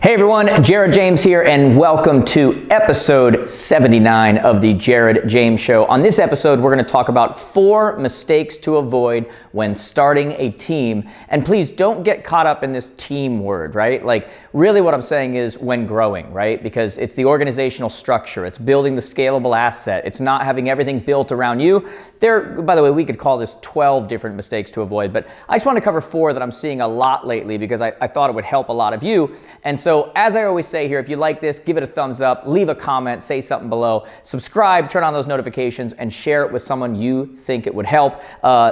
Hey everyone, Jared James here, and welcome to episode 79 of the Jared James Show. On this episode, we're going to talk about 4 mistakes to avoid when starting a team. And please don't get caught up in this team word, right? Like, really what I'm saying is when growing, right? Because it's the organizational structure, it's building the scalable asset, it's not having everything built around you. By the way, we could call this 12 different mistakes to avoid, but I just want to cover 4 that I'm seeing a lot lately because I thought it would help a lot of you. And so as I always say here, if you like this, give it a thumbs up, leave a comment, say something below, subscribe, turn on those notifications, and share it with someone you think it would help.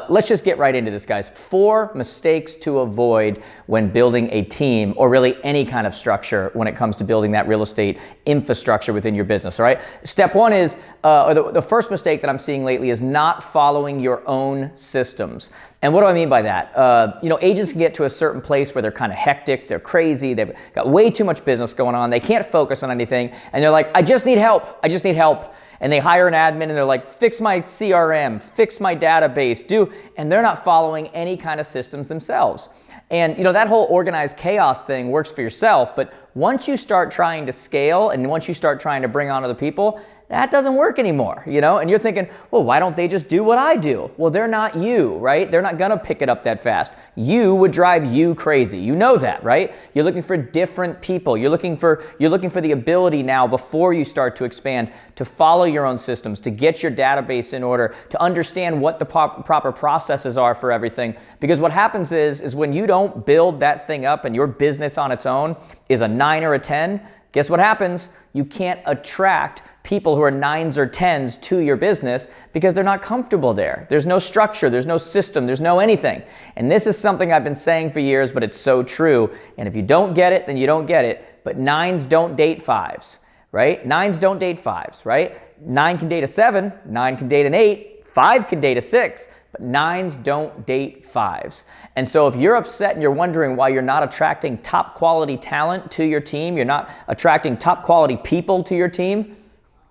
Let's just get right into this, guys. 4 mistakes to avoid when building a team, or really any kind of structure when it comes to building that real estate infrastructure within your business, all right? Step 1 is, the first mistake that I'm seeing lately is not following your own systems. And what do I mean by that? Agents can get to a certain place where they're kind of hectic, they're crazy, they've got way too much business going on, they can't focus on anything, and they're like, I just need help. And they hire an admin and they're like, fix my CRM, fix my database, and they're not following any kind of systems themselves. And that whole organized chaos thing works for yourself, but once you start trying to scale and once you start trying to bring on other people, that doesn't work anymore, and you're thinking, well, why don't they just do what I do? Well, they're not you, right? They're not gonna pick it up that fast. You would drive you crazy. You know that, right? You're looking for different people. You're looking for the ability now, before you start to expand, to follow your own systems, to get your database in order, to understand what the proper processes are for everything. Because what happens is when you don't build that thing up and your business on its own is a 9 or a 10, guess what happens? You can't attract people who are 9s or 10s to your business because they're not comfortable there. There's no structure, there's no system, there's no anything. And this is something I've been saying for years, but it's so true. And if you don't get it, then you don't get it. But 9s don't date 5s, right? 9s don't date 5s, right? 9 can date a 7, 9 can date an 8, 5 can date a 6. But 9s don't date 5s. And so if you're upset and you're wondering why you're not attracting top quality talent to your team, you're not attracting top quality people to your team,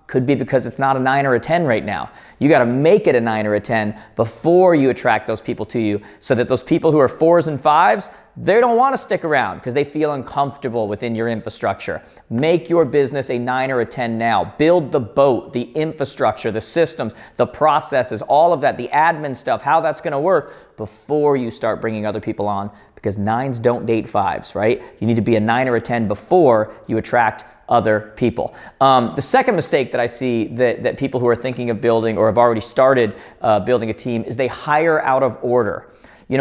could be because it's not a 9 or a 10 right now. You got to make it a 9 or a 10 before you attract those people to you, so that those people who are 4s and 5s, they don't want to stick around because they feel uncomfortable within your infrastructure. Make your business a 9 or a 10 now. Build the boat, the infrastructure, the systems, the processes, all of that, the admin stuff, how that's going to work before you start bringing other people on, because 9s don't date 5s, right? You need to be a 9 or a 10 before you attract other people. The second mistake that I see that people who are thinking of building or have already started building a team is they hire out of order. We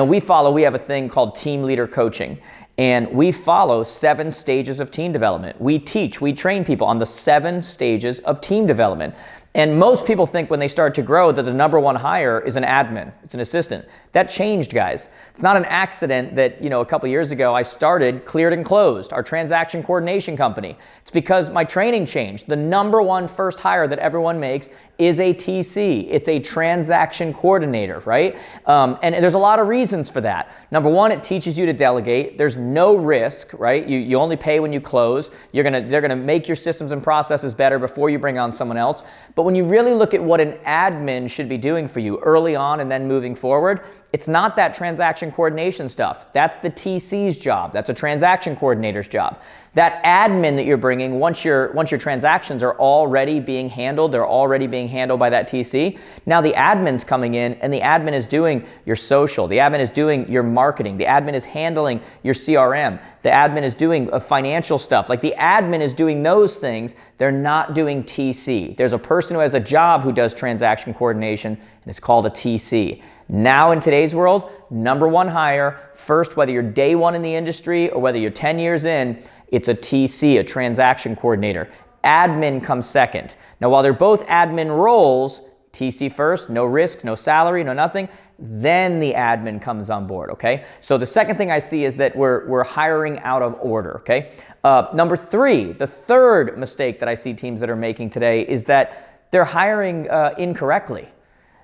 have a thing called team leader coaching, and we follow 7 stages of team development. We train people on the 7 stages of team development. And most people think when they start to grow that the number 1 hire is an admin, it's an assistant. That changed, guys. It's not an accident that, a couple years ago I started Cleared and Closed, our transaction coordination company. It's because my training changed. The number 1 first hire that everyone makes is a TC. It's a transaction coordinator, right? And there's a lot of reasons for that. Number 1, it teaches you to delegate. There's no risk, right? You only pay when you close. They're gonna make your systems and processes better before you bring on someone else. But when you really look at what an admin should be doing for you early on and then moving forward, it's not that transaction coordination stuff. That's the TC's job. That's a transaction coordinator's job. That admin that you're bringing, once your transactions are already being handled, they're already being handled by that TC. Now the admin's coming in, and the admin is doing your social. The admin is doing your marketing. The admin is handling your CRM. The admin is doing financial stuff. Like, the admin is doing those things. They're not doing TC. There's a person who has a job who does transaction coordination, and it's called a TC. Now in today's world, number 1 hire, first, whether you're day 1 in the industry or whether you're 10 years in, it's a TC, a transaction coordinator. Admin comes second. Now, while they're both admin roles, TC first, no risk, no salary, no nothing, then the admin comes on board, okay? So the second thing I see is that we're hiring out of order, okay? Number 3, the third mistake that I see teams that are making today is that they're hiring incorrectly.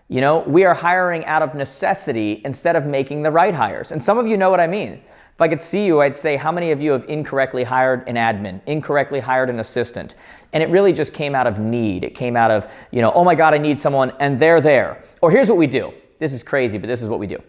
We are hiring out of necessity instead of making the right hires. And some of you know what I mean. If I could see you, I'd say, how many of you have incorrectly hired an admin, incorrectly hired an assistant? And it really just came out of need. It came out of, oh my God, I need someone, and they're there. Or here's what we do. This is crazy, but this is what we do.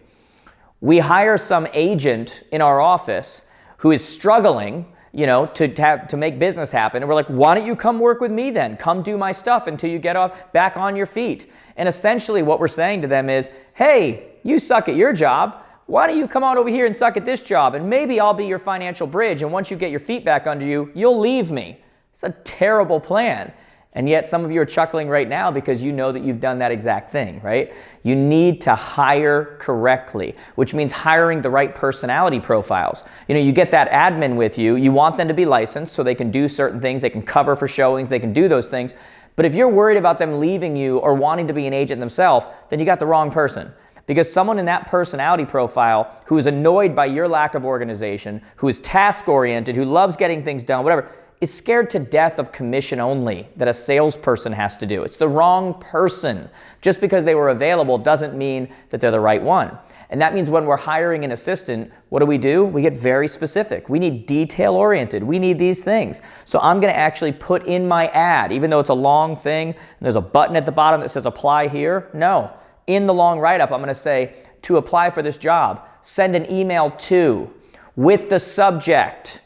We hire some agent in our office who is struggling to make business happen. And we're like, why don't you come work with me then? Come do my stuff until you get back on your feet. And essentially what we're saying to them is, hey, you suck at your job. Why don't you come on over here and suck at this job? And maybe I'll be your financial bridge. And once you get your feet back under you, you'll leave me. It's a terrible plan. And yet some of you are chuckling right now because you know that you've done that exact thing, right? You need to hire correctly, which means hiring the right personality profiles. You get that admin with you. You want them to be licensed so they can do certain things. They can cover for showings. They can do those things. But if you're worried about them leaving you or wanting to be an agent themselves, then you got the wrong person. Because someone in that personality profile who is annoyed by your lack of organization, who is task-oriented, who loves getting things done, whatever, is scared to death of commission only that a salesperson has to do. It's the wrong person. Just because they were available doesn't mean that they're the right one. And that means when we're hiring an assistant, what do? We get very specific. We need detail-oriented. We need these things. So I'm going to actually put in my ad, even though it's a long thing, and there's a button at the bottom that says apply here. No. In the long write-up, I'm going to say, to apply for this job, send an email to, with the subject,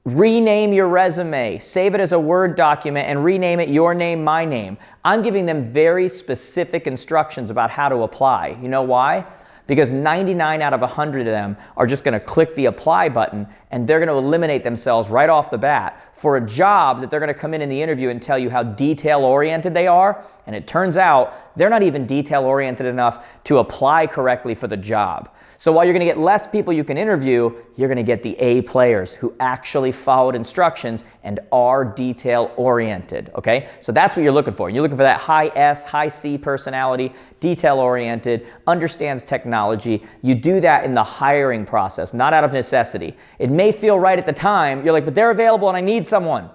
rename your resume, save it as a Word document, and rename it your name, my name. I'm giving them very specific instructions about how to apply. You know why? Because 99 out of 100 of them are just going to click the apply button and they're going to eliminate themselves right off the bat for a job that they're going to come in the interview and tell you how detail-oriented they are. And it turns out they're not even detail-oriented enough to apply correctly for the job. So while you're going to get less people you can interview, you're going to get the A players who actually followed instructions and are detail-oriented, okay? So that's what you're looking for. You're looking for that high S, high C personality, detail-oriented, understands technology. You do that in the hiring process, not out of necessity. It may feel right at the time. You're like, but they're available and I need someone.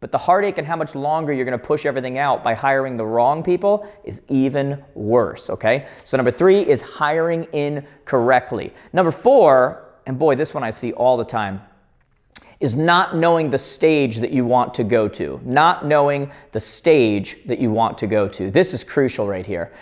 But the heartache and how much longer you're going to push everything out by hiring the wrong people is even worse, okay? So number 3 is hiring incorrectly. Number 4, and boy, this one I see all the time, is not knowing the stage that you want to go to. Not knowing the stage that you want to go to. This is crucial right here.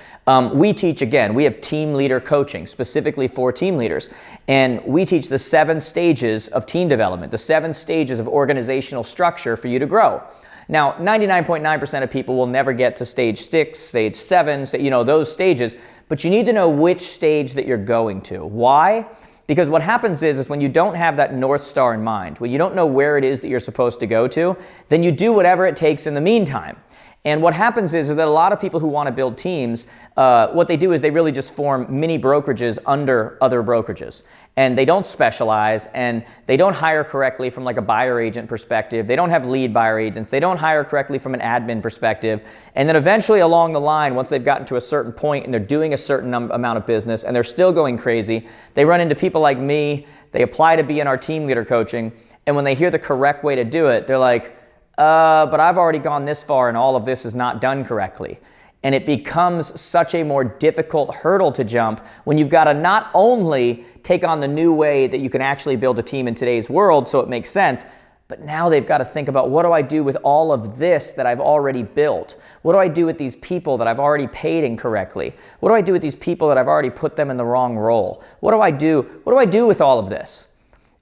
We teach, again, we have team leader coaching specifically for team leaders. And we teach the 7 stages of team development, the 7 stages of organizational structure for you to grow. Now, 99.9% of people will never get to stage 6, stage 7, those stages, but you need to know which stage that you're going to. Why? Because what happens is when you don't have that North Star in mind, when you don't know where it is that you're supposed to go to, then you do whatever it takes in the meantime. And what happens is that a lot of people who want to build teams, what they do is they really just form mini brokerages under other brokerages. And they don't specialize, and they don't hire correctly from like a buyer agent perspective. They don't have lead buyer agents. They don't hire correctly from an admin perspective. And then eventually along the line, once they've gotten to a certain point and they're doing a certain amount of business and they're still going crazy, they run into people like me. They apply to be in our team leader coaching. And when they hear the correct way to do it, they're like, but I've already gone this far and all of this is not done correctly. And it becomes such a more difficult hurdle to jump when you've got to not only take on the new way that you can actually build a team in today's world so it makes sense, but now they've got to think about, what do I do with all of this that I've already built? What do I do with these people that I've already paid incorrectly? What do I do with these people that I've already put them in the wrong role? What do I do? What do I do with all of this?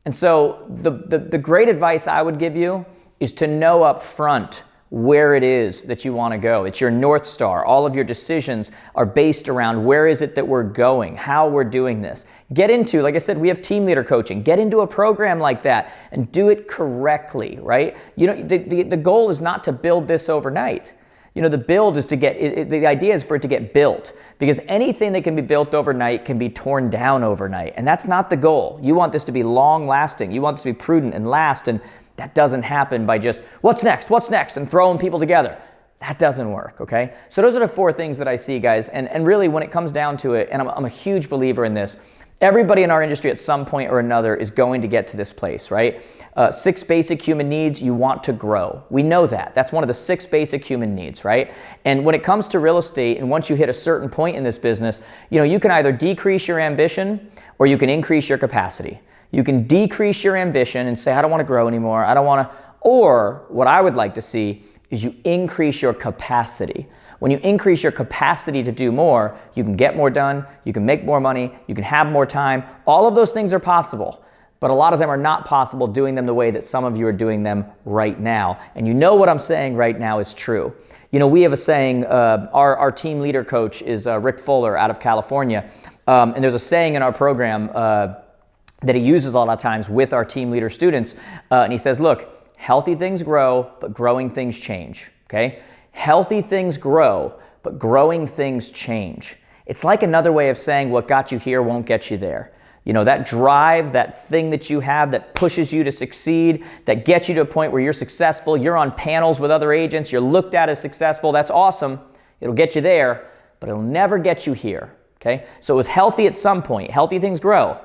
And so the great advice I would give you is to know up front where it is that you want to go. It's your North Star. All of your decisions are based around where is it that we're going, how we're doing this. Get into, like I said, we have team leader coaching. Get into a program like that and do it correctly, right? The goal is not to build this overnight. The build is to get, the idea is for it to get built, because anything that can be built overnight can be torn down overnight. And that's not the goal. You want this to be long lasting. You want this to be prudent and last. And that doesn't happen by just, what's next, and throwing people together. That doesn't work, okay? So those are the 4 things that I see, guys. And really, when it comes down to it, and I'm a huge believer in this, everybody in our industry at some point or another is going to get to this place, right? 6 basic human needs, you want to grow. We know that. That's one of the 6 basic human needs, right? And when it comes to real estate, and once you hit a certain point in this business, you can either decrease your ambition or you can increase your capacity. You can decrease your ambition and say, I don't want to grow anymore. I don't want to. Or what I would like to see is you increase your capacity. When you increase your capacity to do more, you can get more done, you can make more money, you can have more time. All of those things are possible. but a lot of them are not possible doing them the way that some of you are doing them right now. And you know what I'm saying right now is true. You know, we have a saying, our team leader coach is Rick Fuller out of California. And there's a saying in our program that he uses a lot of times with our team leader students. And he says, look, healthy things grow, but growing things change, okay? Healthy things grow, but growing things change. It's like another way of saying what got you here won't get you there. You know, that drive, that thing that you have that pushes you to succeed, that gets you to a point where you're successful, you're on panels with other agents, you're looked at as successful, that's awesome. It'll get you there, but it'll never get you here, okay? So it was healthy at some point. Healthy things grow,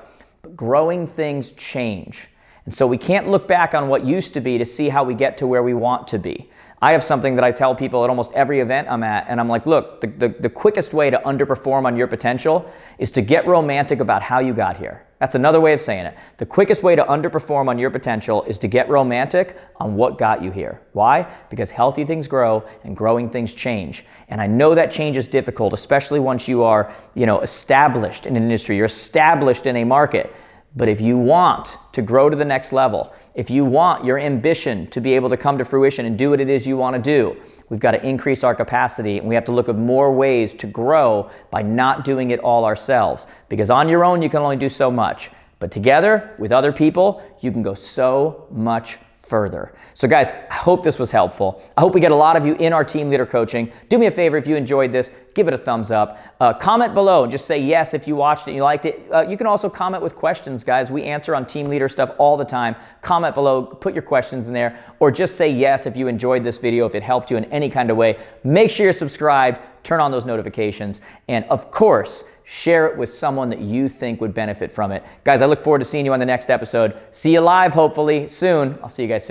but growing things change. And so we can't look back on what used to be to see how we get to where we want to be. I have something that I tell people at almost every event I'm at, and I'm like, look, the quickest way to underperform on your potential is to get romantic about how you got here. That's another way of saying it. The quickest way to underperform on your potential is to get romantic on what got you here. Why? Because healthy things grow and growing things change. And I know that change is difficult, especially once you are, established in an industry, you're established in a market. But if you want to grow to the next level, if you want your ambition to be able to come to fruition and do what it is you want to do, we've got to increase our capacity, and we have to look at more ways to grow by not doing it all ourselves. Because on your own, you can only do so much. But together with other people, you can go so much further. So guys, I hope this was helpful. I hope we get a lot of you in our team leader coaching. Do me a favor, if you enjoyed this, give it a thumbs up. Comment below and just say yes if you watched it and you liked it. You can also comment with questions, guys. We answer on team leader stuff all the time. Comment below, put your questions in there, or just say yes if you enjoyed this video, if it helped you in any kind of way. Make sure you're subscribed, turn on those notifications, and of course, share it with someone that you think would benefit from it. Guys, I look forward to seeing you on the next episode. See you live, hopefully, soon. I'll see you guys soon.